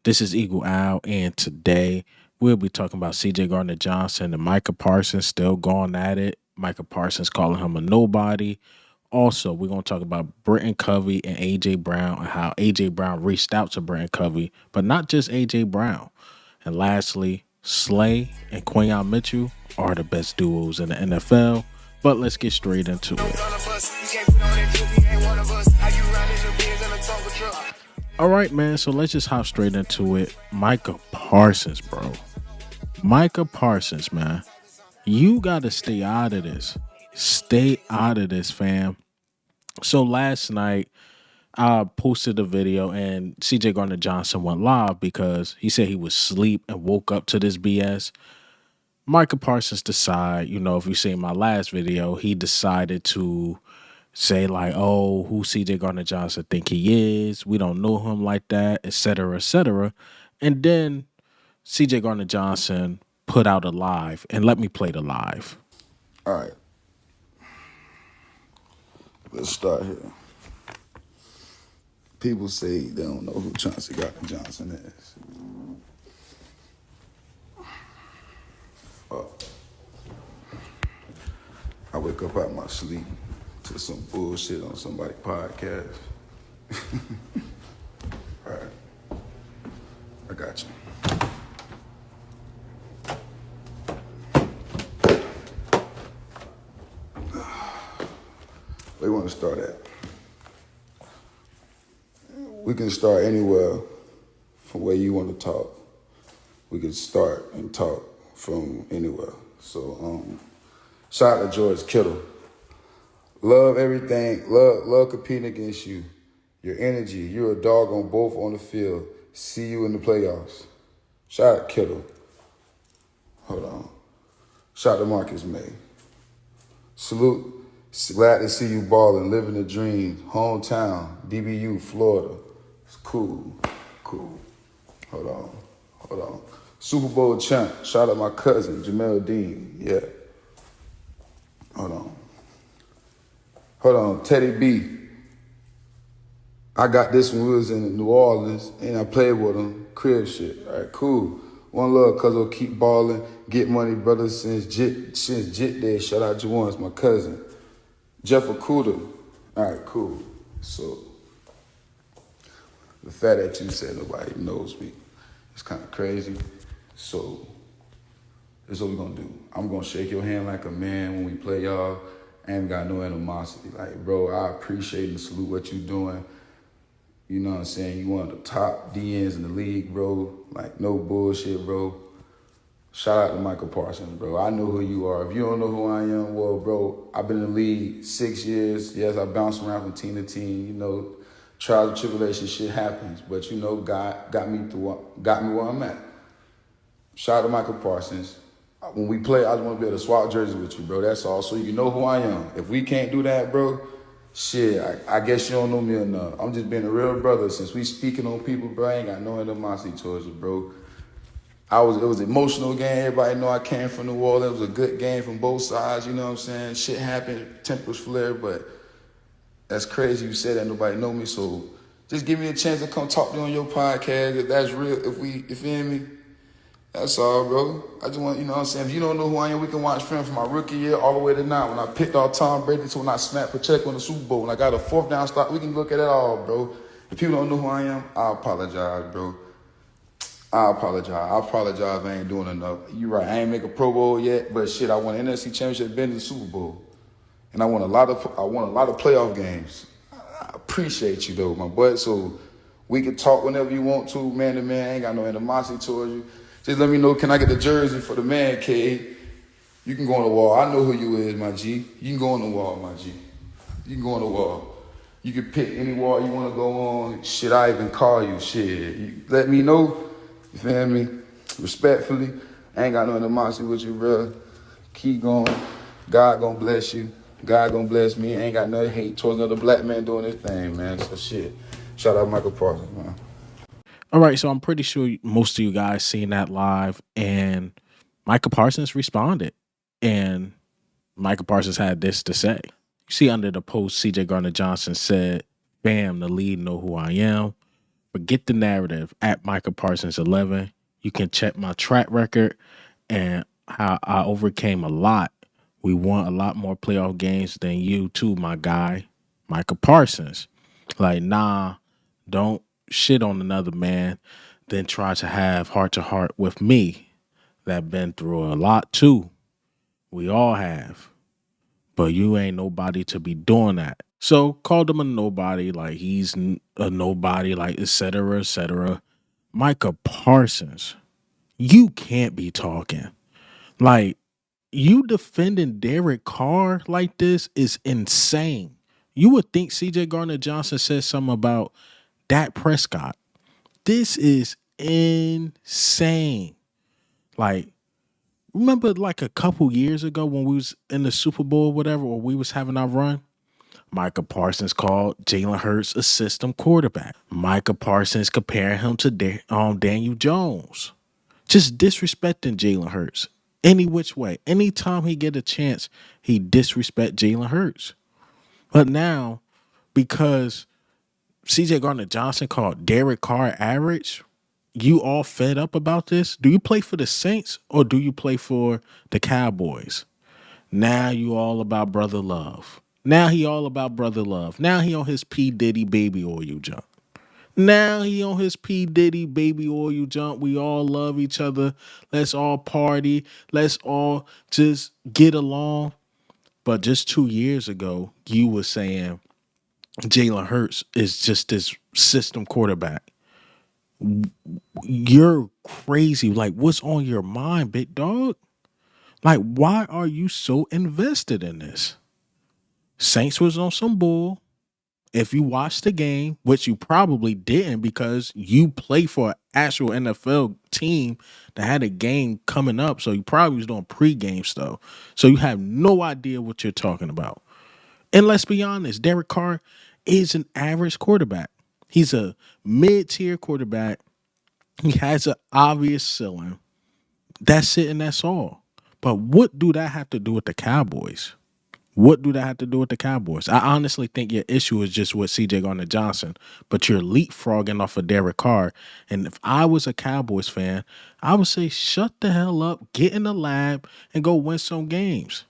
This is Eagle Owl, and today we'll be talking about CJ Gardner Johnson and Micah Parsons still going at it. Micah Parsons calling him a nobody. Also, we're going to talk about Britton Covey and A.J. Brown and how A.J. Brown reached out to Britton Covey, but not just A.J. Brown. And lastly, Slay and Quinyon Mitchell are the best duos in the NFL. But let's get straight into it. All right, man. So let's just hop straight into it. Micah Parsons, bro. Micah Parsons, man. You got to stay out of this. Stay out of this, fam. So last night, I posted a video and CJ Gardner Johnson went live because he said he was asleep and woke up to this BS. Micah Parsons decided, if you seen my last video, he decided to say like, oh, who CJ Gardner Johnson think he is? We don't know him like that, et cetera, et cetera. And then CJ Gardner Johnson put out a live, and let me play the live. All right. Let's start here. People say they don't know who Chauncey Gardner Johnson is. I wake up out my sleep to some bullshit on somebody's podcast. All right. I got you. Where you want to start at? We can start anywhere from where you want to talk. We can start and talk from anywhere. So, shout out to George Kittle. Love everything. Love competing against you. Your energy. You're a dog on both on the field. See you in the playoffs. Shout out Kittle. Hold on. Shout out to Marcus May. Salute. Glad to see you balling, living the dream. Hometown, DBU, Florida. It's cool. Hold on. Super Bowl champ. Shout out my cousin, Jamel Dean. Yeah. Hold on. Teddy B. I got this when we was in New Orleans, and I played with him. Crib shit. All right, cool. One love, cuz I'll keep balling. Get money, brother, since Jit Day. Shout out Juwan, my cousin. Jeff Okuda. All right, cool. So, the fact that you said nobody knows me, it's kind of crazy. So, this is what we're going to do. I'm going to shake your hand like a man when we play y'all. I ain't got no animosity. Like, bro, I appreciate and salute what you doing. You know what I'm saying? You one of the top DNs in the league, bro. Like, no bullshit, bro. Shout out to Micah Parsons, bro. I know who you are. If you don't know who I am, well, bro, I've been in the league 6 years. Yes, I bounce around from team to team. Trials and tribulations, shit happens. But, God got me where I'm at. Shout out to Micah Parsons. When we play, I just want to be able to swap jerseys with you, bro. That's all. So you know who I am. If we can't do that, bro, shit, I guess you don't know me enough. I'm just being a real brother. Since we speaking on people, bro, I ain't got no animosity towards you, bro. It was an emotional game. Everybody know I came from New Orleans. It was a good game from both sides. You know what I'm saying? Shit happened, tempers flared, but that's crazy you said that nobody know me. So just give me a chance to come talk to you on your podcast. If that's real, you feel me? That's all, bro. I just want, you know what I'm saying? If you don't know who I am, we can watch film from my rookie year all the way to now. When I picked off Tom Brady to when I smacked Pacheco in the Super Bowl. When I got a fourth down stop, we can look at it all, bro. If people don't know who I am, I apologize, bro. I apologize if I ain't doing enough. You right, I ain't make a Pro Bowl yet, but shit, I won an NFC Championship, been to the Super Bowl. And I won a lot of playoff games. I appreciate you though, my boy. So we can talk whenever you want to, man to man. I ain't got no animosity towards you. Just let me know, can I get the jersey for the man cave? You can go on the wall. I know who you is, my G. You can go on the wall, my G. You can go on the wall. You can pick any wall you want to go on. Shit, I even call you. Shit, you let me know. You feel me? Respectfully, I ain't got no animosity with you, bro. Keep going. God gonna bless you. God gonna bless me. I ain't got no hate towards another black man doing this thing, man. So shit. Shout out Michael Parsons, man. All right, so I'm pretty sure most of you guys seen that live, and Micah Parsons responded, and Micah Parsons had this to say. You see under the post, CJ Gardner Johnson said, "Bam, the league know who I am. Forget the narrative at Micah Parsons 11. You can check my track record and how I overcame a lot. We won a lot more playoff games than you too, my guy, Micah Parsons. Like, nah, don't shit on another man, then try to have heart to heart with me that been through a lot too. We all have. But you ain't nobody to be doing that. So called him a nobody, like he's a nobody, like et cetera, et cetera. Micah Parsons, you can't be talking. Like, you defending Derek Carr like this is insane. You would think CJ Gardner Johnson said something about Dak Prescott. This is insane. Like, remember like a couple years ago when we was in the Super Bowl or whatever, or we was having our run? Micah Parsons called Jalen Hurts a system quarterback. Micah Parsons comparing him to Daniel Jones. Just disrespecting Jalen Hurts any which way. Anytime he get a chance, he disrespect Jalen Hurts. But now, because CJ Gardner Johnson called Derek Carr average, you all fed up about this? Do you play for the Saints or do you play for the Cowboys? Now you all about brother love. Now he all about brother love. Now he on his P. Diddy baby oil jump. Now he on his P. Diddy baby oil jump. We all love each other. Let's all party. Let's all just get along. But just 2 years ago, you were saying Jalen Hurts is just this system quarterback. You're crazy. Like, what's on your mind, big dog? Like, why are you so invested in this? Saints was on some bull. If you watched the game, which you probably didn't because you play for an actual NFL team that had a game coming up, so you probably was doing pregame stuff. So you have no idea what you're talking about. And let's be honest, Derek Carr is an average quarterback. He's a mid-tier quarterback. He has an obvious ceiling. That's it and that's all. But what do that have to do with the Cowboys? What do that have to do with the Cowboys? I honestly think your issue is just with CJ Gardner Johnson, but you're leapfrogging off of Derek Carr. And if I was a Cowboys fan, I would say shut the hell up, get in the lab, and go win some games.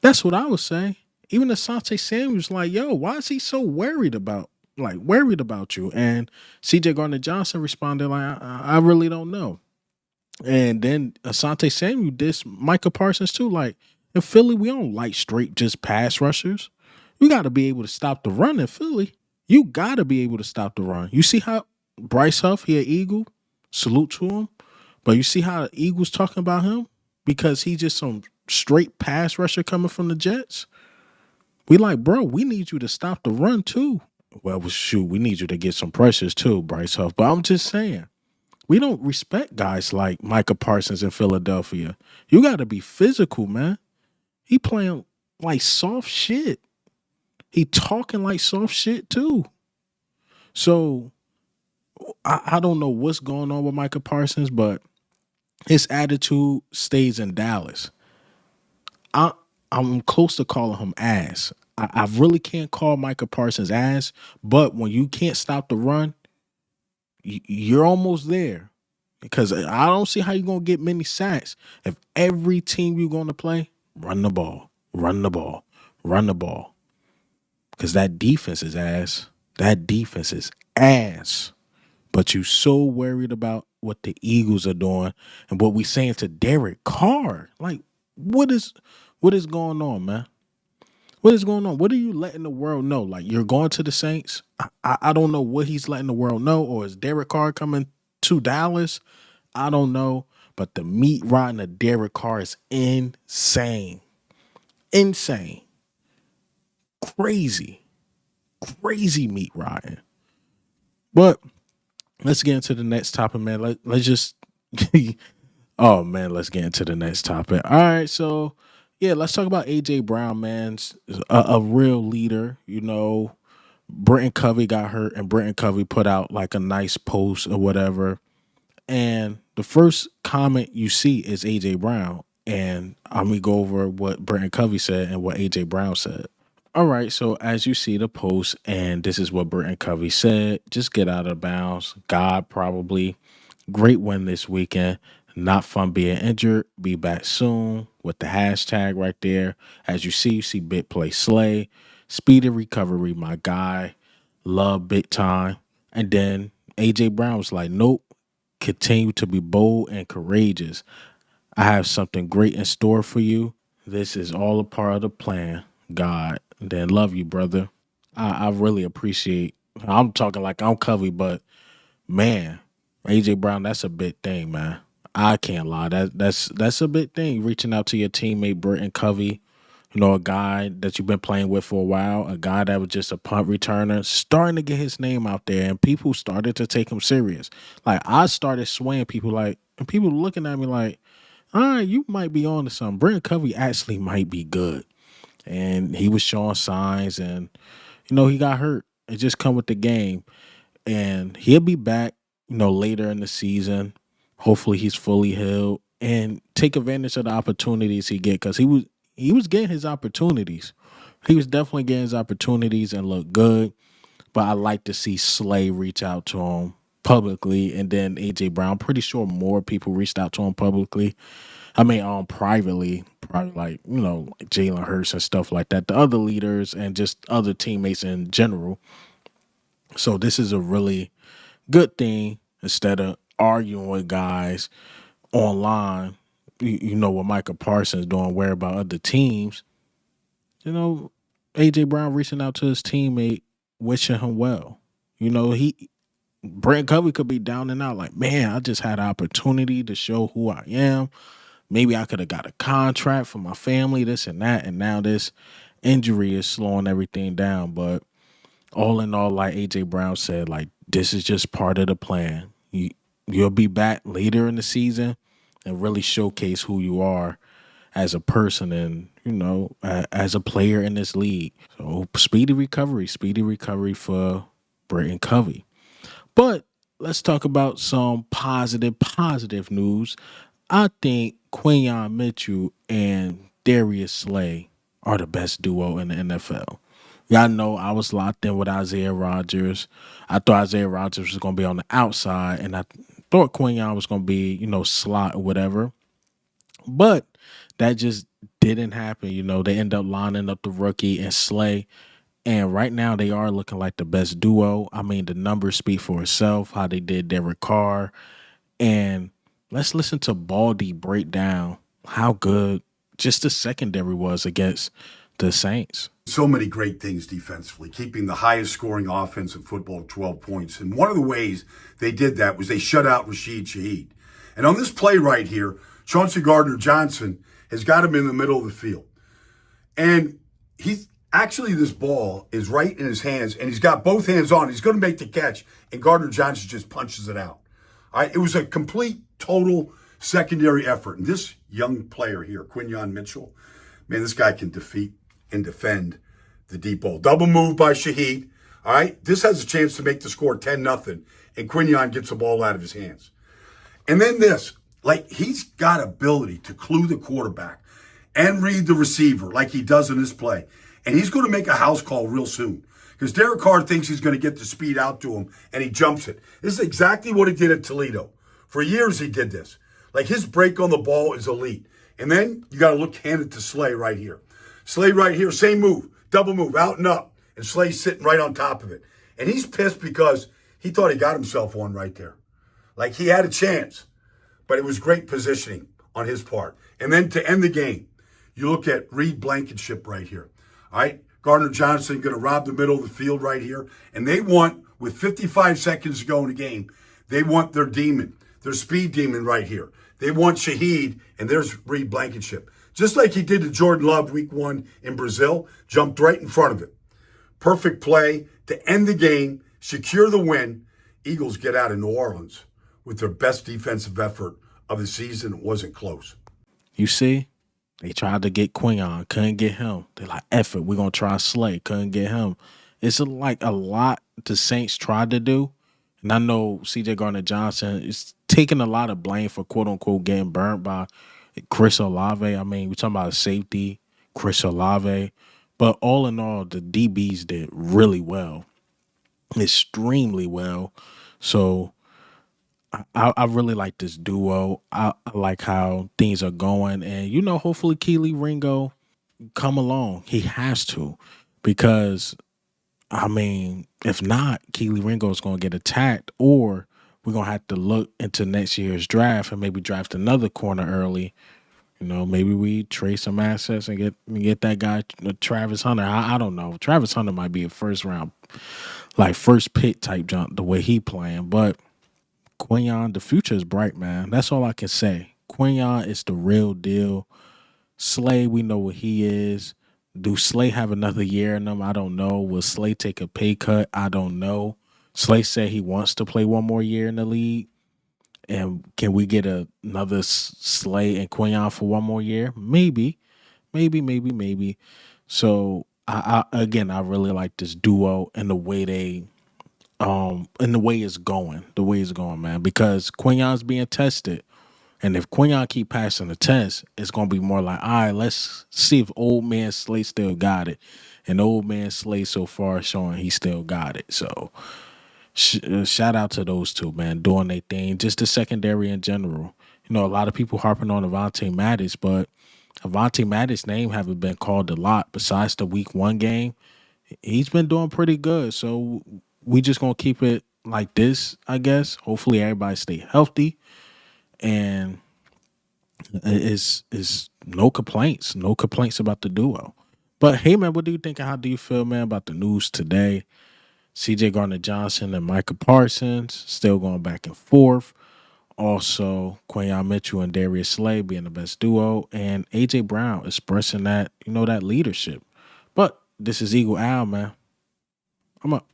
That's what I would say. Even Asante Samuel's like, yo, why is he so worried about you? And CJ Gardner Johnson responded like, I really don't know. And then Asante Samuel dissed Micah Parsons too. Like, in Philly, we don't like straight just pass rushers. You got to be able to stop the run in Philly. You got to be able to stop the run. You see how Bryce Huff, he an Eagle, salute to him. But you see how the Eagles talking about him? Because he just some straight pass rusher coming from the Jets. We like, bro, we need you to stop the run too. Well, shoot, we need you to get some pressures too, Bryce Huff. But I'm just saying, we don't respect guys like Micah Parsons in Philadelphia. You got to be physical, man. He playing like soft shit. He talking like soft shit too. So I don't know what's going on with Micah Parsons, but his attitude stays in Dallas. I'm close to calling him ass. I really can't call Micah Parsons ass, but when you can't stop the run, you're almost there. Because I don't see how you're going to get many sacks if every team you're going to play, run the ball, run the ball, run the ball. Because that defense is ass. That defense is ass. But you so worried about what the Eagles are doing and what we saying to Derek Carr. Like, what is going on, man? What is going on? What are you letting the world know? Like, you're going to the Saints? I don't know what he's letting the world know. Or is Derek Carr coming to Dallas? I don't know. But the meat riding of Derek Carr is insane. Insane. Crazy. Crazy meat riding. But let's get into the next topic, man. Let's just oh man, let's get into the next topic. All right, so yeah, let's talk about AJ Brown, man. A real leader, you know. Brenton Covey got hurt, and Brenton Covey put out like a nice post or whatever. And the first comment you see is AJ Brown. And I'm gonna go over what Brenton Covey said and what AJ Brown said. All right, so as you see the post, and this is what Burton Covey said, just get out of bounds. God probably. Great win this weekend. Not fun being injured. Be back soon with the hashtag right there. As you see Bit Play Slay. Speedy recovery, my guy. Love big time. And then AJ Brown was like, nope. Continue to be bold and courageous. I have something great in store for you. This is all a part of the plan, God. And then love you, brother. I really appreciate. I'm talking like I'm Covey, but man, AJ Brown, that's a big thing, man. I can't lie. That's a big thing. Reaching out to your teammate Burton Covey, a guy that you've been playing with for a while, a guy that was just a punt returner, starting to get his name out there, and people started to take him serious. Like I started swaying people, like, and people looking at me like, all right, you might be on to something. Burton Covey actually might be good, and he was showing signs, and he got hurt. It just come with the game, and he'll be back, later in the season. Hopefully, he's fully healed and take advantage of the opportunities he get because he was getting his opportunities. He was definitely getting his opportunities and look good. But I like to see Slay reach out to him publicly, and then AJ Brown. Pretty sure more people reached out to him publicly. I mean, privately, probably like like Jalen Hurts and stuff like that. The other leaders and just other teammates in general. So this is a really good thing instead of arguing with guys online. You know what Micah Parsons doing, worry about other teams. You know, AJ Brown reaching out to his teammate, wishing him well. He Brent Covey could be down and out, like, man, I just had an opportunity to show who I am. Maybe I could have got a contract for my family, this and that, and now this injury is slowing everything down. But all in all, like AJ Brown said, like this is just part of the plan. You'll be back later in the season and really showcase who you are as a person and as a player in this league. So speedy recovery for Britton Covey. But let's talk about some positive news. I think Quinyon Mitchell and Darius Slay are the best duo in the NFL. Y'all know I was locked in with Isaiah Rodgers. I thought Isaiah Rodgers was going to be on the outside, and I thought Quinyon was going to be, slot or whatever. But that just didn't happen. They end up lining up the rookie and Slay. And right now they are looking like the best duo. I mean, the numbers speak for itself, how they did Derek Carr. And let's listen to Baldy break down how good just the secondary was against the Saints. So many great things defensively, keeping the highest scoring offense in football 12 points. And one of the ways they did that was they shut out Rashid Shaheed. And on this play right here, Chauncey Gardner-Johnson has got him in the middle of the field. And he's actually, this ball is right in his hands, and he's got both hands on. He's going to make the catch, and Gardner-Johnson just punches it out. All right, it was a complete, total secondary effort. And this young player here, Quinyon Mitchell, man, this guy can defeat and defend the deep ball. Double move by Shaheed. All right, this has a chance to make the score 10-0, and Quinyon gets the ball out of his hands. And then this, like he's got ability to clue the quarterback and read the receiver like he does in this play. And he's going to make a house call real soon because Derek Carr thinks he's going to get the speed out to him, and he jumps it. This is exactly what he did at Toledo. For years he did this. Like his break on the ball is elite. And then you got to look handed to Slay right here. Slay right here, same move, double move, out and up. And Slay's sitting right on top of it. And he's pissed because he thought he got himself one right there. Like he had a chance, but it was great positioning on his part. And then to end the game, you look at Reed Blankenship right here. All right, Gardner-Johnson going to rob the middle of the field right here. And they want, with 55 seconds to go in the game, they want their demon, their speed demon right here. They want Shaheed, and there's Reed Blankenship. Just like he did to Jordan Love week 1 in Brazil, jumped right in front of it. Perfect play to end the game, secure the win. Eagles get out of New Orleans with their best defensive effort of the season. It wasn't close. You see, they tried to get Quinyon, couldn't get him. They're like, F it, we're going to try Slay, couldn't get him. It's like a lot the Saints tried to do. And I know CJ Gardner-Johnson is taking a lot of blame for quote-unquote getting burnt by Chris Olave. I mean, we're talking about a safety, Chris Olave. But all in all, the DBs did really well, extremely well. So I really like this duo. I like how things are going, and hopefully Keely Ringo come along. He has to, because I mean, if not, Keely Ringo is going to get attacked, or we're going to have to look into next year's draft and maybe draft another corner early. Maybe we trade some assets and get that guy, Travis Hunter. I don't know. Travis Hunter might be a first round, like first pick type jump the way he playing. But Quinyon, the future is bright, man. That's all I can say. Quinyon is the real deal. Slay, we know what he is. Do Slay have another year in him? I don't know. Will Slay take a pay cut? I don't know. Slay said he wants to play one more year in the league. And can we get another Slay and Quinyon for one more year? Maybe. Maybe. So I really like this duo and the way and the way it's going. The way it's going, man. Because Quinon's being tested. And if Quinyon keep passing the test, it's gonna be more like, all right, let's see if old man Slay still got it. And old man Slay so far is showing he still got it. So shout out to those two, man, doing their thing. Just the secondary in general. A lot of people harping on Avonte Maddox, but Avonte Maddox's name haven't been called a lot besides the week 1 game. He's been doing pretty good. So we just gonna keep it like this, I guess. Hopefully everybody stay healthy, and is no complaints about the duo. But hey, man, what do you think, and how do you feel, man, about the news today? CJ Gardner Johnson and Micah Parsons still going back and forth. Also, Quinyon Mitchell and Darius Slay being the best duo, and AJ Brown expressing that that leadership. But this is Eagle Al, man. I'm up.